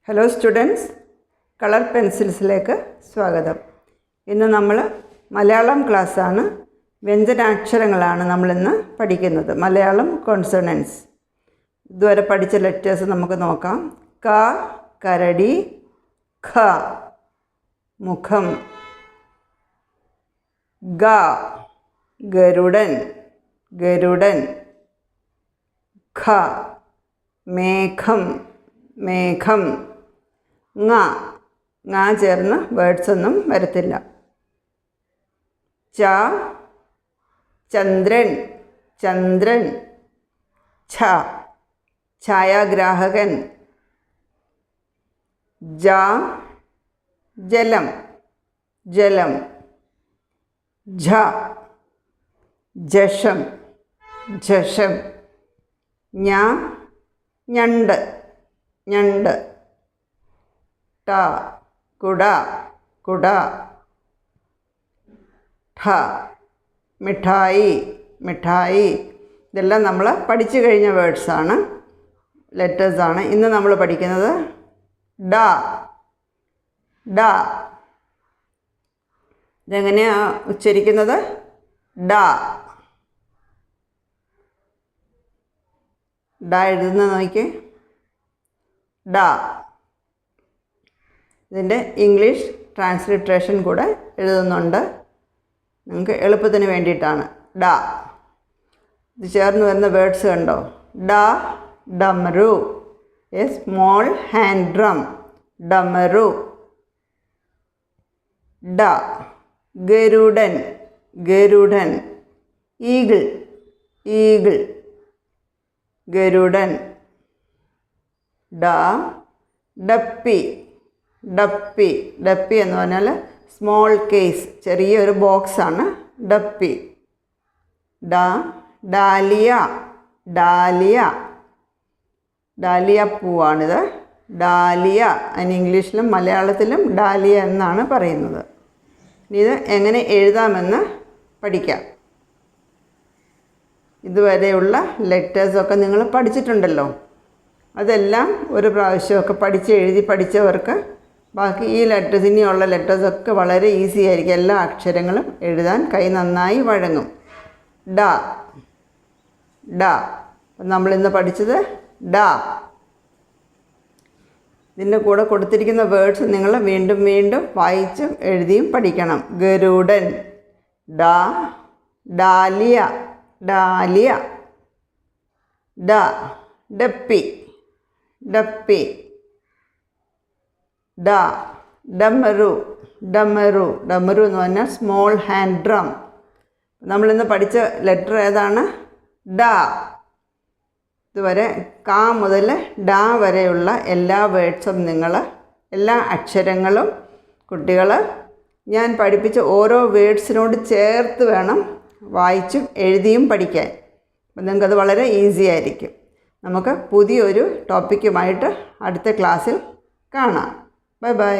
Hello students, colour പെൻസിൽസിലേക്ക് സ്വാഗതം. ഇന്ന് നമ്മൾ മലയാളം ക്ലാസ്സാണ്. വ്യഞ്ജനാക്ഷരങ്ങളാണ് നമ്മളിന്ന് പഠിക്കുന്നത്. മലയാളം കോൺസണൻസ്. ഇതുവരെ പഠിച്ച ലെറ്റേഴ്സ് നമുക്ക് നോക്കാം. ക കരടി, ഖ മുഖം, ഗ ഗരുഡൻ ഗരുഡൻ, ഖ മേഘം മേഘം, ങ ചേർന്ന് വേർഡ്സ് ഒന്നും വരത്തില്ല. ച ചന്ദ്രൻ ചന്ദ്രൻ, ഛ ഛായാഗ്രാഹകൻ, ജ ജലം ജലം, ഝ ജഷം ജഷം, ഞ ഞണ്ട് ഞണ്ട്, ട കുട കുട, ഠ മിഠായി മിഠായി. ഇതെല്ലാം നമ്മൾ പഠിച്ചു കഴിഞ്ഞ വേർഡ്സാണ്, ലെറ്റേഴ്സാണ്. ഇന്ന് നമ്മൾ പഠിക്കുന്നത് ഡ ഡ. ഇതെങ്ങനെയാണ് ഉച്ചരിക്കുന്നത്? ഡ ഡ എഴുതുന്നത് നോക്കി. ഡ. ഇതിൻ്റെ ഇംഗ്ലീഷ് ട്രാൻസ്ലിട്രേഷൻ കൂടെ എഴുതുന്നുണ്ട്, നിങ്ങൾക്ക് എളുപ്പത്തിന് വേണ്ടിയിട്ടാണ്. ഡ. ഇത് ചേർന്ന് വരുന്ന വേർഡ്സ് കണ്ടോ? ഡ ഡമരു, എ സ്മോൾ ഹാൻഡ് ഡ്രം, ഡമരു. ഡ ഗരുഡൻ ഗരുഡൻ, ഈഗിൾ ഈഗിൾ, ഗരുഡൻ. ഡ ഡപ്പി ഡപ്പി, ഡപ്പി എന്ന് പറഞ്ഞാൽ സ്മോൾ കേസ്, ചെറിയൊരു ബോക്സാണ് ഡപ്പി. ഡ ഡാലിയ ഡാലിയ, ഡാലിയ പൂവാണിത്, ഡാലിയ. അതിന് ഇംഗ്ലീഷിലും മലയാളത്തിലും ഡാലിയ എന്നാണ് പറയുന്നത്. ഇത് എങ്ങനെ എഴുതാമെന്ന് പഠിക്കാം. ഇതുവരെയുള്ള ലെറ്റേഴ്സൊക്കെ നിങ്ങൾ പഠിച്ചിട്ടുണ്ടല്ലോ. അതെല്ലാം ഒരു പ്രാവശ്യമൊക്കെ എഴുതി പഠിച്ചവർക്ക് ബാക്കി ഈ ലെറ്റേഴ്സ്, ഇനിയുള്ള ലെറ്റേഴ്സൊക്കെ വളരെ ഈസി ആയിരിക്കും. എല്ലാ അക്ഷരങ്ങളും എഴുതാൻ കൈ നന്നായി വഴങ്ങും. ഡ ഡ. നമ്മളിന്ന് പഠിച്ചത് ഡ. ഇതിൻ്റെ കൂടെ കൊടുത്തിരിക്കുന്ന വേർഡ്സ് നിങ്ങൾ വീണ്ടും വീണ്ടും വായിച്ചും എഴുതിയും പഠിക്കണം. ഗരുഡൻ, ഡ ഡാലിയ ഡാലിയ, ഡ ഡപ്പി ഡപ്പി, ഡ ഡമരു ഡമരു, ഡമരു എന്ന് പറഞ്ഞാൽ സ്മോൾ ഹാൻഡ് ഡ്രം. നമ്മളിന്ന് പഠിച്ച ലെറ്റർ ഏതാണ്? ഡ. ഇതുവരെ ക മുതൽ ഡ വരെയുള്ള എല്ലാ വേർഡ്സും എല്ലാ അക്ഷരങ്ങളും കുട്ടികൾ ഞാൻ പഠിപ്പിച്ച ഓരോ വേർഡ്സിനോട് ചേർത്ത് വേണം വായിച്ചും എഴുതിയും പഠിക്കാൻ. അപ്പം നിങ്ങൾക്കത് വളരെ ഈസി ആയിരിക്കും. നമുക്ക് പുതിയൊരു ടോപ്പിക്കുമായിട്ട് അടുത്ത ക്ലാസ്സിൽ കാണാം. Bye bye.